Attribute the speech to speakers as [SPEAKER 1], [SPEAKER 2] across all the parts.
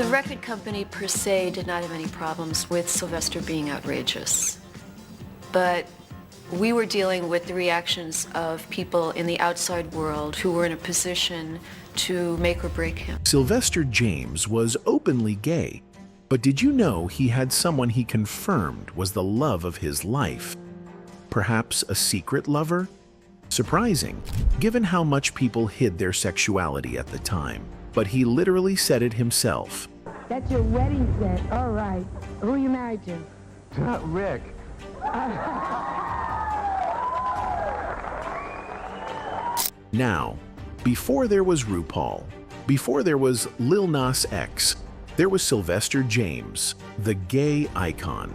[SPEAKER 1] The record company per se did not have any problems with Sylvester being outrageous, but we were dealing with the reactions of people in the outside world who were in a position to make or break him.
[SPEAKER 2] Sylvester James was openly gay, but did you know he had someone he confirmed was the love of his life? Perhaps a secret lover? Surprising, given how much people hid their sexuality at the time. But he literally said it himself.
[SPEAKER 3] That's your wedding set. All right. Who are you married to?
[SPEAKER 4] Rick.
[SPEAKER 2] Now, before there was RuPaul, before there was Lil Nas X, there was Sylvester James, the gay icon.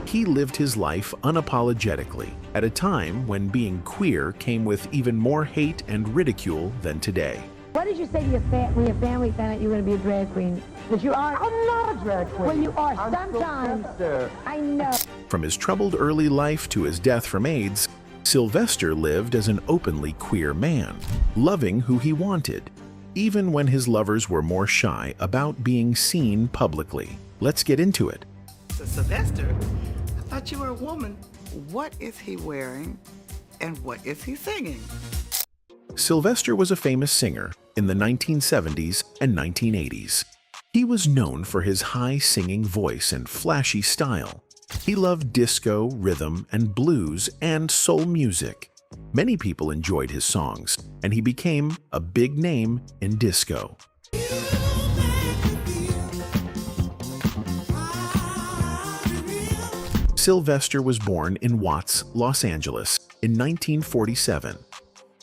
[SPEAKER 2] He lived his life unapologetically at a time when being queer came with even more hate and ridicule than today.
[SPEAKER 3] What did you say to your when your family found out you were going to be a drag queen? That you are?
[SPEAKER 4] I'm not a drag queen.
[SPEAKER 3] Well, you are
[SPEAKER 4] I'm
[SPEAKER 3] sometimes.
[SPEAKER 4] Sylvester.
[SPEAKER 3] I know.
[SPEAKER 2] From his troubled early life to his death from AIDS, Sylvester lived as an openly queer man, loving who he wanted, even when his lovers were more shy about being seen publicly. Let's get into it.
[SPEAKER 5] So Sylvester, I thought you were a woman. What is he wearing and what is he singing?
[SPEAKER 2] Sylvester was a famous singer in the 1970s and 1980s. He was known for his high singing voice and flashy style. He loved disco, rhythm, and blues and soul music. Many people enjoyed his songs, and he became a big name in disco. Sylvester was born in Watts, Los Angeles in 1947.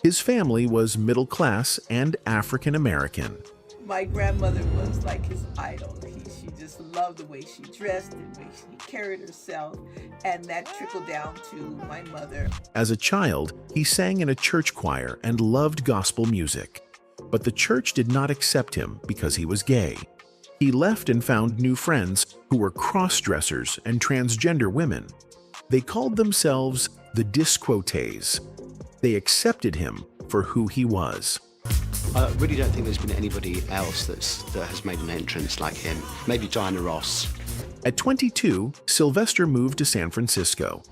[SPEAKER 2] His family was middle class and African American.
[SPEAKER 6] My grandmother was like his idol. She just loved the way she dressed and the way she carried herself, and that trickled down to my mother.
[SPEAKER 2] As a child, he sang in a church choir and loved gospel music. But the church did not accept him because he was gay. He left and found new friends who were cross-dressers and transgender women. They called themselves the Disquotes. They accepted him for who he was.
[SPEAKER 7] I really don't think there's been anybody else that has made an entrance like him. Maybe Diana Ross.
[SPEAKER 2] At 22, Sylvester moved to San Francisco.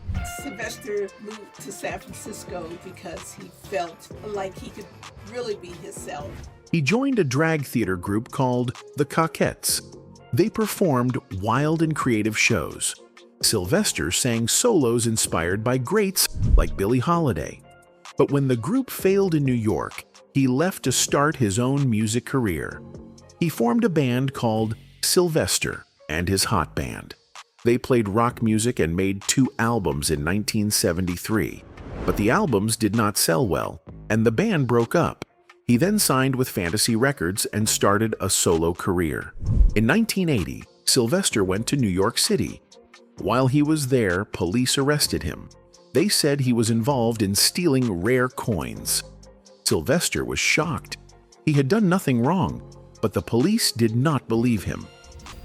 [SPEAKER 6] Sylvester moved to San Francisco because he felt like he could really be himself.
[SPEAKER 2] He joined a drag theater group called the Cockettes. They performed wild and creative shows. Sylvester sang solos inspired by greats like Billie Holiday. But when the group failed in New York, he left to start his own music career. He formed a band called Sylvester and his Hot Band. They played rock music and made 2 albums in 1973, but the albums did not sell well, and the band broke up. He then signed with Fantasy Records and started a solo career. In 1980, Sylvester went to New York City. While he was there, police arrested him. They said he was involved in stealing rare coins. Sylvester was shocked. He had done nothing wrong, but the police did not believe him.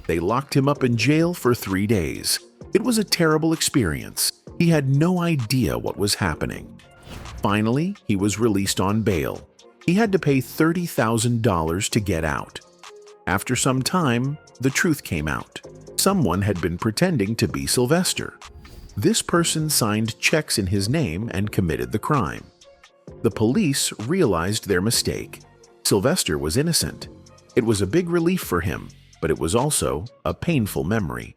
[SPEAKER 2] They locked him up in jail for 3 days. It was a terrible experience. He had no idea what was happening. Finally, he was released on bail. He had to pay $30,000 to get out. After some time, the truth came out. Someone had been pretending to be Sylvester. This person signed checks in his name and committed the crime. The police realized their mistake. Sylvester was innocent. It was a big relief for him, but it was also a painful memory.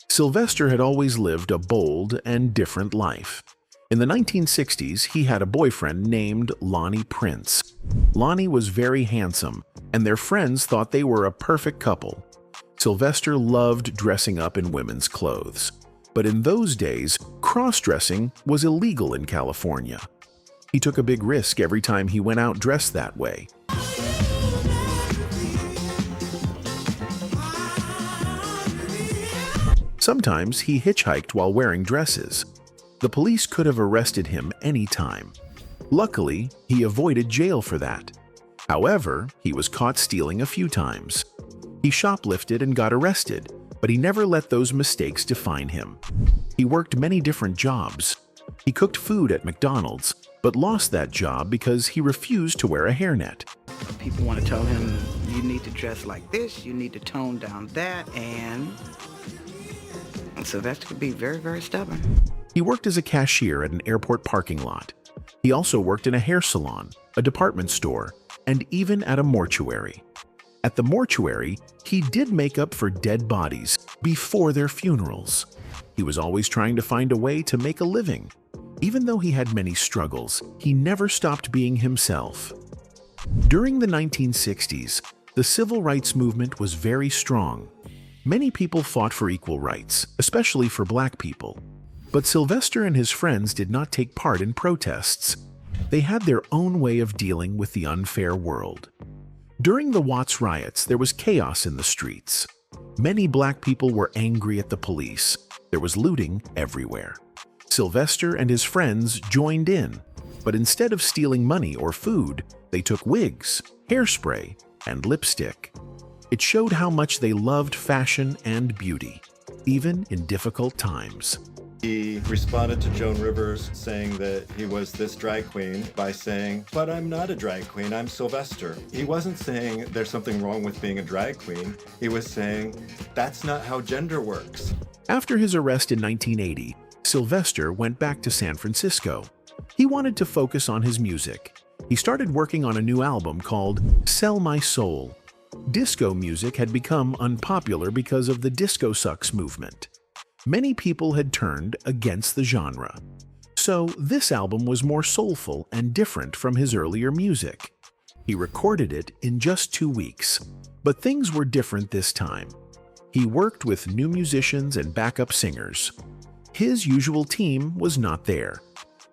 [SPEAKER 2] Sylvester had always lived a bold and different life. In the 1960s, he had a boyfriend named Lonnie Prince. Lonnie was very handsome, and their friends thought they were a perfect couple. Sylvester loved dressing up in women's clothes. But in those days, cross-dressing was illegal in California. He took a big risk every time he went out dressed that way. Sometimes he hitchhiked while wearing dresses. The police could have arrested him any time. Luckily, he avoided jail for that. However, he was caught stealing a few times. He shoplifted and got arrested, but he never let those mistakes define him. He worked many different jobs. He cooked food at McDonald's, but lost that job because he refused to wear a hairnet.
[SPEAKER 5] People want to tell him, you need to dress like this, you need to tone down that, and Sylvester could be very, very stubborn.
[SPEAKER 2] He worked as a cashier at an airport parking lot. He also worked in a hair salon, a department store, and even at a mortuary. At the mortuary, he did make up for dead bodies before their funerals. He was always trying to find a way to make a living. Even though he had many struggles, he never stopped being himself. During the 1960s, the civil rights movement was very strong. Many people fought for equal rights, especially for black people. But Sylvester and his friends did not take part in protests. They had their own way of dealing with the unfair world. During the Watts riots, there was chaos in the streets. Many black people were angry at the police. There was looting everywhere. Sylvester and his friends joined in, but instead of stealing money or food, they took wigs, hairspray, and lipstick. It showed how much they loved fashion and beauty, even in difficult times.
[SPEAKER 8] He responded to Joan Rivers saying that he was this drag queen by saying, "But I'm not a drag queen, I'm Sylvester." He wasn't saying there's something wrong with being a drag queen. He was saying, that's not how gender works.
[SPEAKER 2] After his arrest in 1980, Sylvester went back to San Francisco. He wanted to focus on his music. He started working on a new album called Sell My Soul. Disco music had become unpopular because of the Disco Sucks movement. Many people had turned against the genre. So this album was more soulful and different from his earlier music. He recorded it in just 2 weeks, but things were different this time. He worked with new musicians and backup singers. His usual team was not there.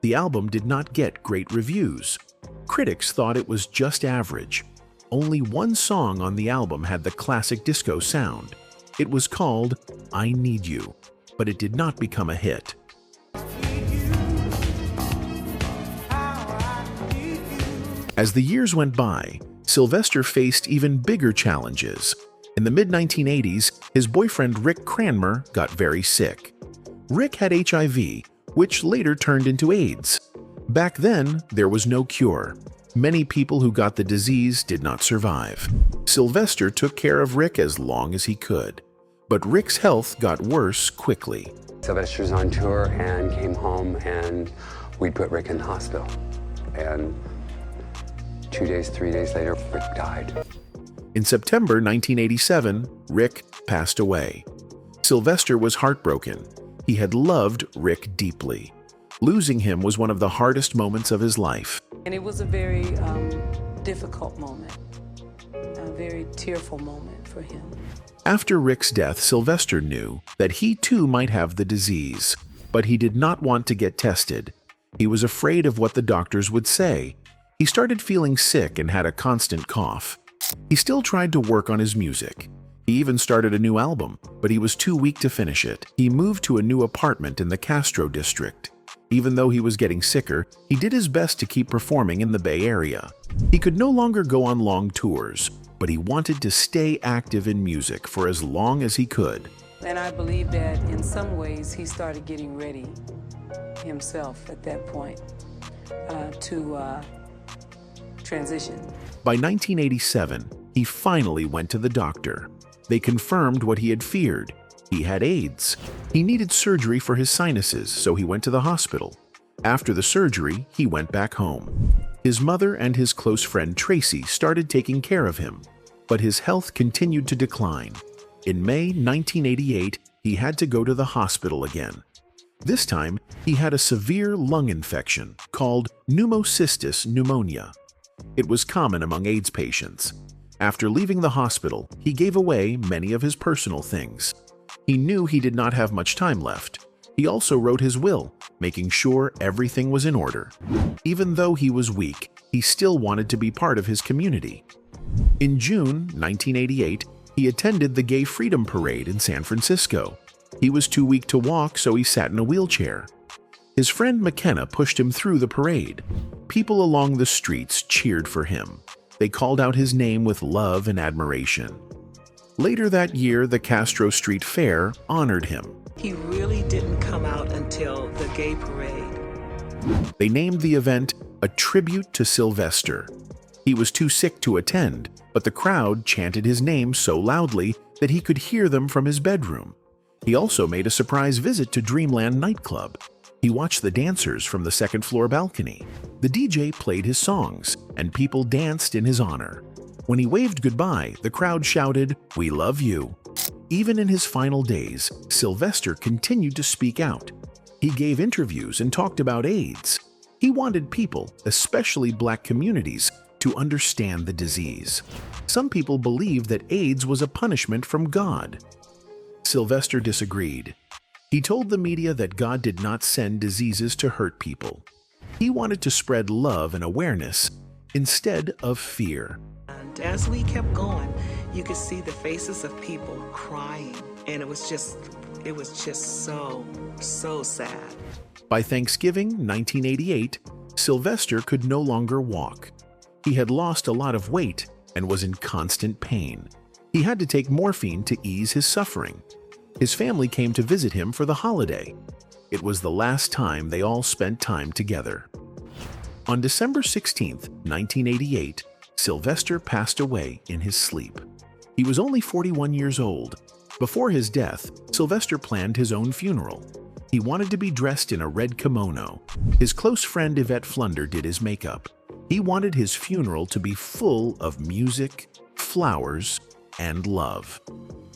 [SPEAKER 2] The album did not get great reviews. Critics thought it was just average. Only one song on the album had the classic disco sound. It was called I Need You, but it did not become a hit. As the years went by, Sylvester faced even bigger challenges. In the mid-1980s, his boyfriend Rick Cranmer got very sick. Rick had HIV, which later turned into AIDS. Back then, there was no cure. Many people who got the disease did not survive. Sylvester took care of Rick as long as he could. But Rick's health got worse quickly.
[SPEAKER 9] Sylvester's on tour and came home, and we put Rick in the hospital. And 2 days, 3 days later, Rick died.
[SPEAKER 2] In September 1987, Rick passed away. Sylvester was heartbroken. He had loved Rick deeply. Losing him was one of the hardest moments of his life.
[SPEAKER 10] And it was a very difficult moment, a very tearful moment for him.
[SPEAKER 2] After Rick's death, Sylvester knew that he too might have the disease, but he did not want to get tested. He was afraid of what the doctors would say. He started feeling sick and had a constant cough. He still tried to work on his music. He even started a new album, but he was too weak to finish it. He moved to a new apartment in the Castro district. Even though he was getting sicker, he did his best to keep performing in the Bay Area. He could no longer go on long tours, but he wanted to stay active in music for as long as he could.
[SPEAKER 10] And I believe that in some ways he started getting ready himself at that point to transition.
[SPEAKER 2] By 1987, he finally went to the doctor. They confirmed what he had feared. He had AIDS. He needed surgery for his sinuses, so he went to the hospital. After the surgery, he went back home. His mother and his close friend Tracy started taking care of him, but his health continued to decline. In May 1988, he had to go to the hospital again. This time, he had a severe lung infection called pneumocystis pneumonia. It was common among AIDS patients. After leaving the hospital, he gave away many of his personal things. He knew he did not have much time left. He also wrote his will, making sure everything was in order. Even though he was weak, he still wanted to be part of his community. In June 1988, he attended the Gay Freedom Parade in San Francisco. He was too weak to walk, so he sat in a wheelchair. His friend McKenna pushed him through the parade. People along the streets cheered for him. They called out his name with love and admiration. Later that year, the Castro Street Fair honored him.
[SPEAKER 6] He really didn't come out until the gay parade.
[SPEAKER 2] They named the event a tribute to Sylvester. He was too sick to attend, but the crowd chanted his name so loudly that he could hear them from his bedroom. He also made a surprise visit to Dreamland nightclub. He watched the dancers from the second-floor balcony. The DJ played his songs, and people danced in his honor. When he waved goodbye, the crowd shouted, "We love you." Even in his final days, Sylvester continued to speak out. He gave interviews and talked about AIDS. He wanted people, especially black communities, to understand the disease. Some people believed that AIDS was a punishment from God. Sylvester disagreed. He told the media that God did not send diseases to hurt people. He wanted to spread love and awareness instead of fear.
[SPEAKER 11] And as we kept going, you could see the faces of people crying, and it was just so sad.
[SPEAKER 2] By Thanksgiving 1988, Sylvester could no longer walk. He had lost a lot of weight and was in constant pain. He had to take morphine to ease his suffering. His family came to visit him for the holiday. It was the last time they all spent time together. On December 16, 1988, Sylvester passed away in his sleep. He was only 41 years old. Before his death, Sylvester planned his own funeral. He wanted to be dressed in a red kimono. His close friend Yvette Flunder did his makeup. He wanted his funeral to be full of music, flowers, and love.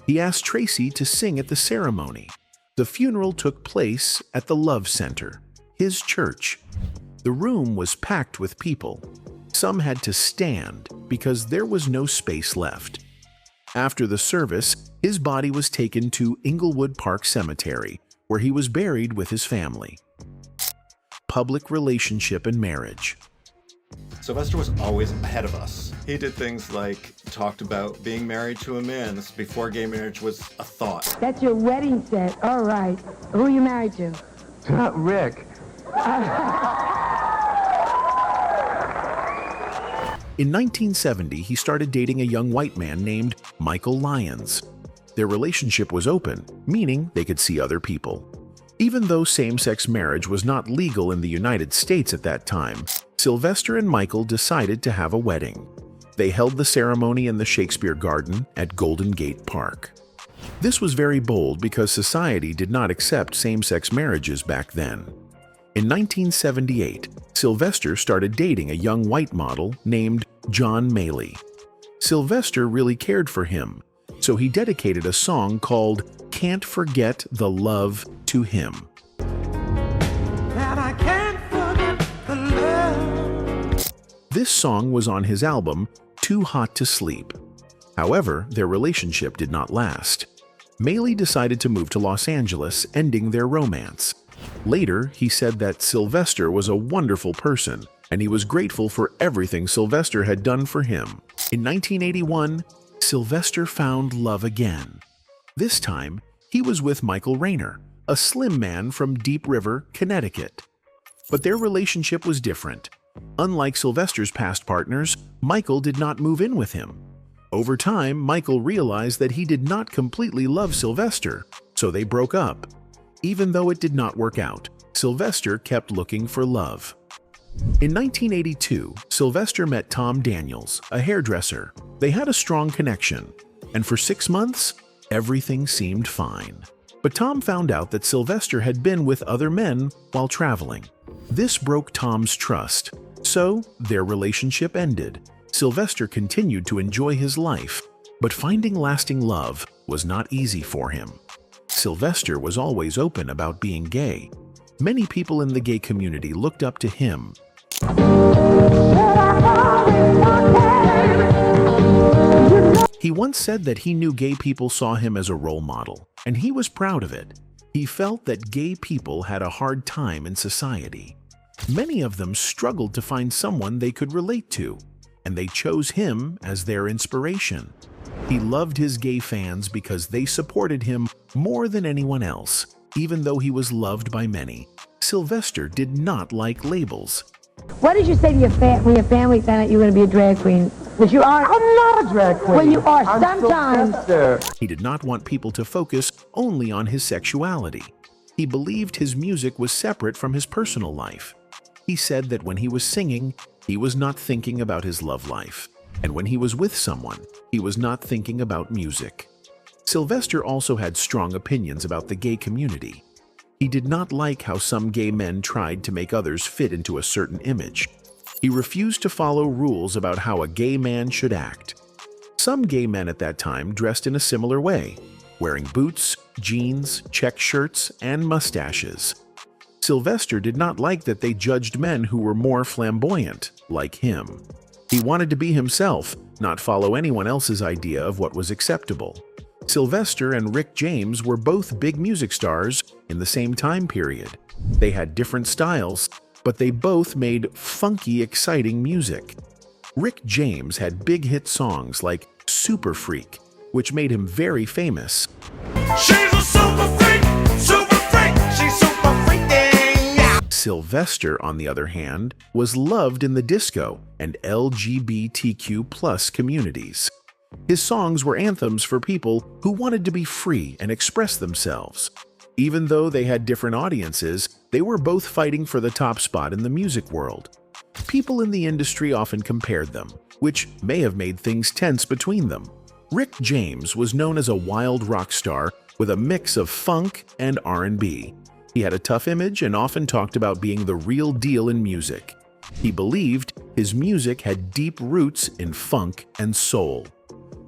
[SPEAKER 2] He asked Tracy to sing at the ceremony. The funeral took place at the Love Center, his church. The room was packed with people. Some had to stand because there was no space left. After the service, his body was taken to Inglewood Park Cemetery, where he was buried with his family. Public relationship and marriage.
[SPEAKER 8] Sylvester was always ahead of us. He did things like talked about being married to a man before gay marriage was a thought.
[SPEAKER 3] That's your wedding set. All right. Who are you married to?
[SPEAKER 4] Not Rick.
[SPEAKER 2] In 1970, he started dating a young white man named Michael Lyons. Their relationship was open, meaning they could see other people. Even though same-sex marriage was not legal in the United States at that time, Sylvester and Michael decided to have a wedding. They held the ceremony in the Shakespeare Garden at Golden Gate Park. This was very bold because society did not accept same-sex marriages back then. In 1978, Sylvester started dating a young white model named John Maley. Sylvester really cared for him, so he dedicated a song called "Can't Forget the Love" to him.
[SPEAKER 4] That I can't forget the love.
[SPEAKER 2] This song was on his album Too Hot to Sleep. However, their relationship did not last. Maley decided to move to Los Angeles, ending their romance. Later, he said that Sylvester was a wonderful person, and he was grateful for everything Sylvester had done for him. In 1981, Sylvester found love again. This time, he was with Michael Rayner, a slim man from Deep River, Connecticut. But their relationship was different. Unlike Sylvester's past partners, Michael did not move in with him. Over time, Michael realized that he did not completely love Sylvester, so they broke up. Even though it did not work out, Sylvester kept looking for love. In 1982, Sylvester met Tom Daniels, a hairdresser. They had a strong connection, and for 6 months, everything seemed fine. But Tom found out that Sylvester had been with other men while traveling. This broke Tom's trust, so their relationship ended. Sylvester continued to enjoy his life, but finding lasting love was not easy for him. Sylvester was always open about being gay. Many people in the gay community looked up to him. He once said that he knew gay people saw him as a role model, and he was proud of it. He felt that gay people had a hard time in society. Many of them struggled to find someone they could relate to, and they chose him as their inspiration. He loved his gay fans because they supported him more than anyone else. Even though he was loved by many, Sylvester did not like labels.
[SPEAKER 3] What did you say to when your family found out you were going to be a drag queen? That you are?
[SPEAKER 4] I'm not a drag queen.
[SPEAKER 3] Well, you are
[SPEAKER 4] I'm
[SPEAKER 3] sometimes.
[SPEAKER 4] Sylvester.
[SPEAKER 2] He did not want people to focus only on his sexuality. He believed his music was separate from his personal life. He said that when he was singing, he was not thinking about his love life. And when he was with someone, he was not thinking about music. Sylvester also had strong opinions about the gay community. He did not like how some gay men tried to make others fit into a certain image. He refused to follow rules about how a gay man should act. Some gay men at that time dressed in a similar way, wearing boots, jeans, check shirts, and mustaches. Sylvester did not like that they judged men who were more flamboyant, like him. He wanted to be himself, not follow anyone else's idea of what was acceptable. Sylvester and Rick James were both big music stars in the same time period. They had different styles, but they both made funky, exciting music. Rick James had big hit songs like Super Freak, which made him very famous.
[SPEAKER 4] She's a super freak, she's super freaking, yeah.
[SPEAKER 2] Sylvester, on the other hand, was loved in the disco and LGBTQ+ communities. His songs were anthems for people who wanted to be free and express themselves. Even though they had different audiences, they were both fighting for the top spot in the music world. People in the industry often compared them, which may have made things tense between them. Rick James was known as a wild rock star with a mix of funk and R&B. He had a tough image and often talked about being the real deal in music. He believed his music had deep roots in funk and soul.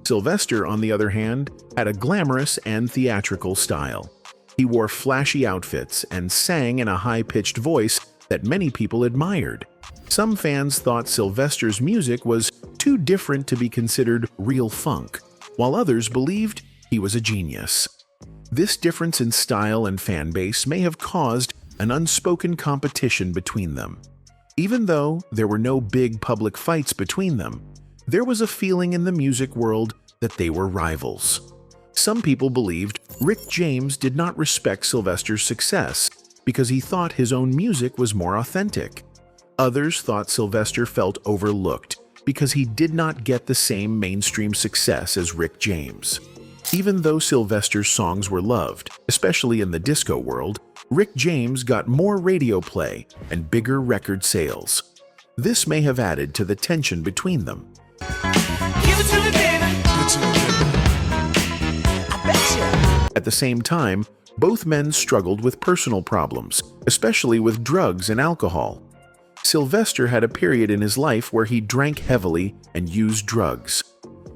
[SPEAKER 2] Sylvester, on the other hand, had a glamorous and theatrical style. He wore flashy outfits and sang in a high-pitched voice that many people admired. Some fans thought Sylvester's music was too different to be considered real funk, while others believed he was a genius. This difference in style and fan base may have caused an unspoken competition between them. Even though there were no big public fights between them, there was a feeling in the music world that they were rivals. Some people believed Rick James did not respect Sylvester's success because he thought his own music was more authentic. Others thought Sylvester felt overlooked because he did not get the same mainstream success as Rick James. Even though Sylvester's songs were loved, especially in the disco world, Rick James got more radio play and bigger record sales. This may have added to the tension between them. At the same time, both men struggled with personal problems, especially with drugs and alcohol. Sylvester had a period in his life where he drank heavily and used drugs.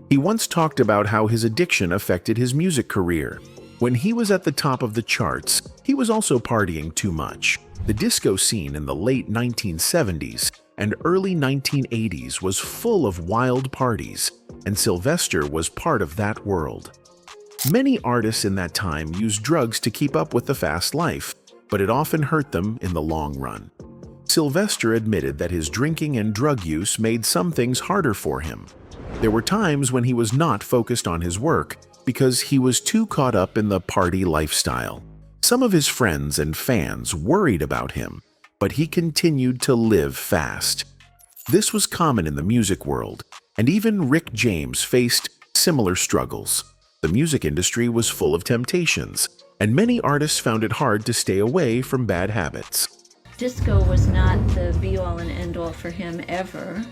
[SPEAKER 2] He once talked about how his addiction affected his music career. When he was at the top of the charts, he was also partying too much. The disco scene in the late 1970s and early 1980s was full of wild parties, and Sylvester was part of that world. Many artists in that time used drugs to keep up with the fast life, but it often hurt them in the long run. Sylvester admitted that his drinking and drug use made some things harder for him. There were times when he was not focused on his work because he was too caught up in the party lifestyle. Some of his friends and fans worried about him, but he continued to live fast. This was common in the music world, and even Rick James faced similar struggles. The music industry was full of temptations, and many artists found it hard to stay away from bad habits.
[SPEAKER 12] Disco was not the be-all and end-all for him ever.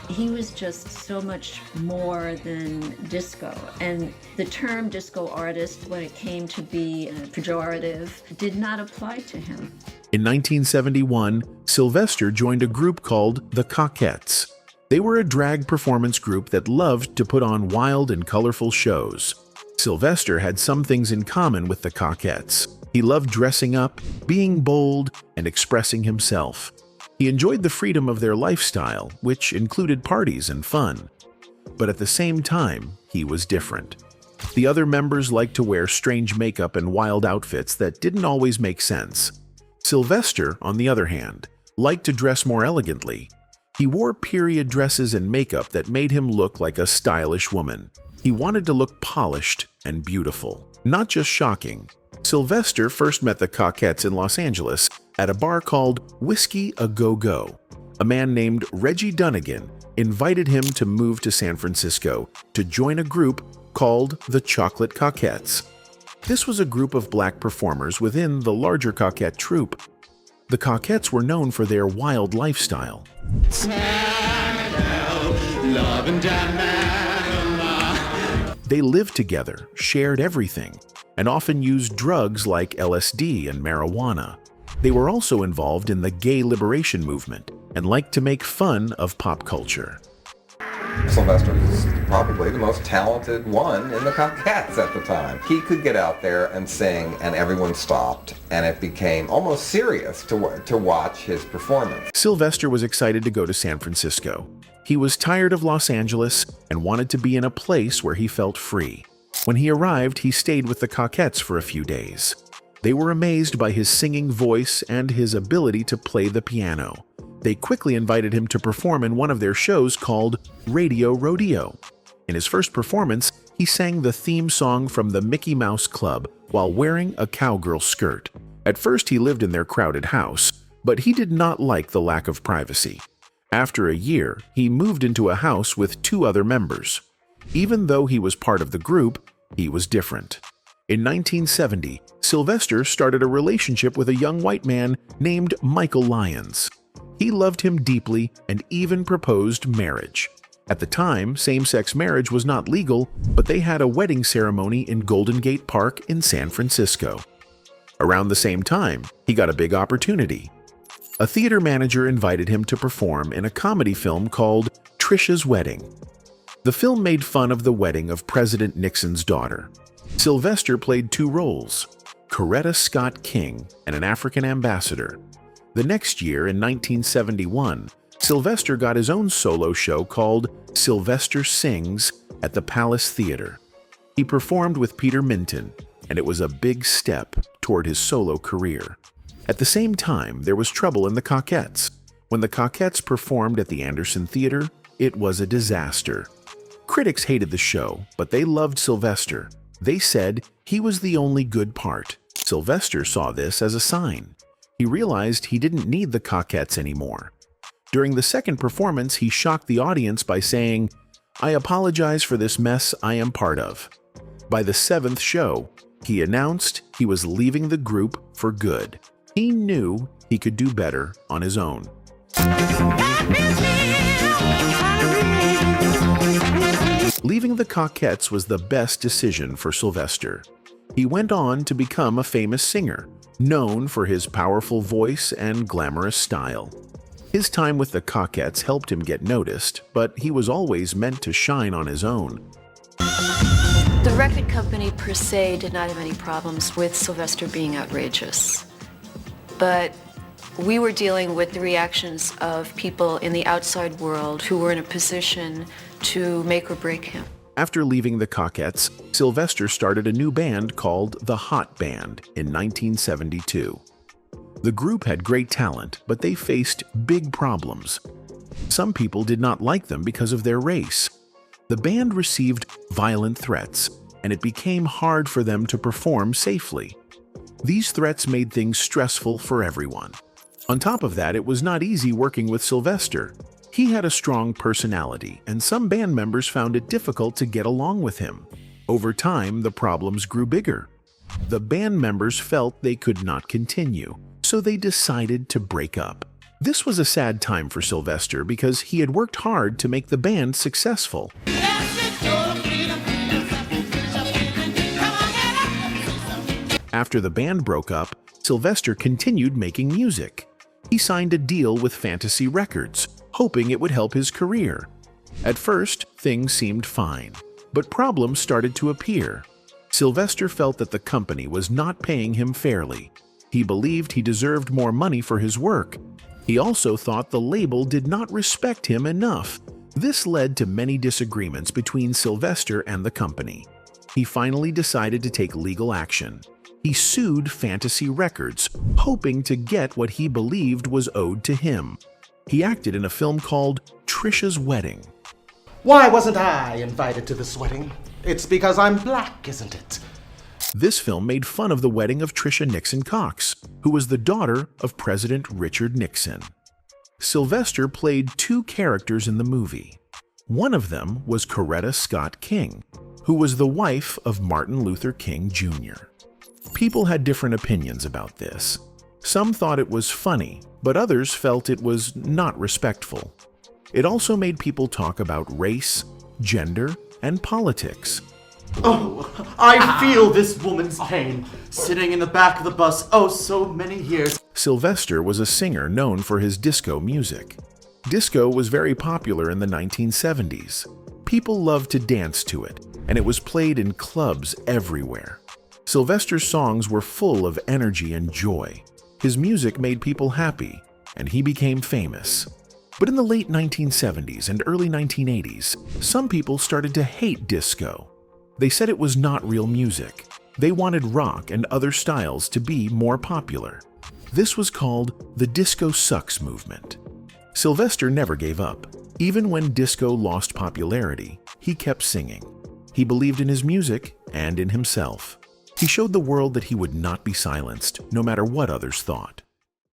[SPEAKER 12] He was just so much more than disco. And the term disco artist, when it came to be pejorative, did not apply to him.
[SPEAKER 2] In 1971, Sylvester joined a group called the Cockettes. They were a drag performance group that loved to put on wild and colorful shows. Sylvester had some things in common with the Cockettes. He loved dressing up, being bold, and expressing himself. He enjoyed the freedom of their lifestyle, which included parties and fun. But at the same time, he was different. The other members liked to wear strange makeup and wild outfits that didn't always make sense. Sylvester, on the other hand, liked to dress more elegantly. He wore period dresses and makeup that made him look like a stylish woman. He wanted to look polished and beautiful, not just shocking. Sylvester first met the Cockettes in Los Angeles at a bar called Whiskey A Go Go. A man named Reggie Dunnigan invited him to move to San Francisco to join a group called the Chocolate Cockettes. This was a group of black performers within the larger Cockette troupe. The Cockettes were known for their wild lifestyle.
[SPEAKER 4] Love and dynamite.
[SPEAKER 2] They lived together, shared everything, and often used drugs like LSD and marijuana. They were also involved in the gay liberation movement and liked to make fun of pop culture.
[SPEAKER 13] Sylvester was probably the most talented one in the Cockettes at the time. He could get out there and sing, and everyone stopped, and it became almost serious to watch his performance.
[SPEAKER 2] Sylvester was excited to go to San Francisco. He was tired of Los Angeles and wanted to be in a place where he felt free. When he arrived, he stayed with the Cockettes for a few days. They were amazed by his singing voice and his ability to play the piano. They quickly invited him to perform in one of their shows called Radio Rodeo. In his first performance, he sang the theme song from the Mickey Mouse Club while wearing a cowgirl skirt. At first, he lived in their crowded house, but he did not like the lack of privacy. After a year, he moved into a house with 2 other members. Even though he was part of the group, he was different. In 1970, Sylvester started a relationship with a young white man named Michael Lyons. He loved him deeply and even proposed marriage. At the time, same-sex marriage was not legal, but they had a wedding ceremony in Golden Gate Park in San Francisco. Around the same time, he got a big opportunity. A theater manager invited him to perform in a comedy film called Trisha's Wedding. The film made fun of the wedding of President Nixon's daughter. Sylvester played 2 roles, Coretta Scott King and an African ambassador. The next year, in 1971, Sylvester got his own solo show called Sylvester Sings at the Palace Theater. He performed with Peter Minton, and it was a big step toward his solo career. At the same time, there was trouble in the Cockettes. When the Cockettes performed at the Anderson Theater, it was a disaster. Critics hated the show, but they loved Sylvester. They said he was the only good part. Sylvester saw this as a sign. He realized he didn't need the Cockettes anymore. During the second performance, he shocked the audience by saying, "I apologize for this mess I am part of." By the 7th show, he announced he was leaving the group for good. He knew he could do better on his own. Leaving the Cockettes was the best decision for Sylvester. He went on to become a famous singer, known for his powerful voice and glamorous style. His time with the Cockettes helped him get noticed, but he was always meant to shine on his own.
[SPEAKER 1] The record company per se did not have any problems with Sylvester being outrageous. But we were dealing with the reactions of people in the outside world who were in a position to make or break him.
[SPEAKER 2] After leaving the Cockettes, Sylvester started a new band called The Hot Band in 1972. The group had great talent, but they faced big problems. Some people did not like them because of their race. The band received violent threats, and it became hard for them to perform safely. These threats made things stressful for everyone. On top of that, it was not easy working with Sylvester. He had a strong personality, and some band members found it difficult to get along with him. Over time, the problems grew bigger. The band members felt they could not continue, so they decided to break up. This was a sad time for Sylvester because he had worked hard to make the band successful. After the band broke up, Sylvester continued making music. He signed a deal with Fantasy Records, hoping it would help his career. At first, things seemed fine, but problems started to appear. Sylvester felt that the company was not paying him fairly. He believed he deserved more money for his work. He also thought the label did not respect him enough. This led to many disagreements between Sylvester and the company. He finally decided to take legal action. He sued Fantasy Records, hoping to get what he believed was owed to him. He acted in a film called Trisha's Wedding.
[SPEAKER 14] Why wasn't I invited to this wedding? It's because I'm black, isn't it?
[SPEAKER 2] This film made fun of the wedding of Trisha Nixon Cox, who was the daughter of President Richard Nixon. Sylvester played 2 characters in the movie. One of them was Coretta Scott King, who was the wife of Martin Luther King Jr. People had different opinions about this. Some thought it was funny, but others felt it was not respectful. It also made people talk about race, gender, and politics.
[SPEAKER 15] Oh, I feel this woman's pain, sitting in the back of the bus so many years.
[SPEAKER 2] Sylvester was a singer known for his disco music. Disco was very popular in the 1970s. People loved to dance to it, and it was played in clubs everywhere. Sylvester's songs were full of energy and joy. His music made people happy, and he became famous. But in the late 1970s and early 1980s, some people started to hate disco. They said it was not real music. They wanted rock and other styles to be more popular. This was called the Disco Sucks movement. Sylvester never gave up. Even when disco lost popularity, he kept singing. He believed in his music and in himself. He showed the world that he would not be silenced, no matter what others thought.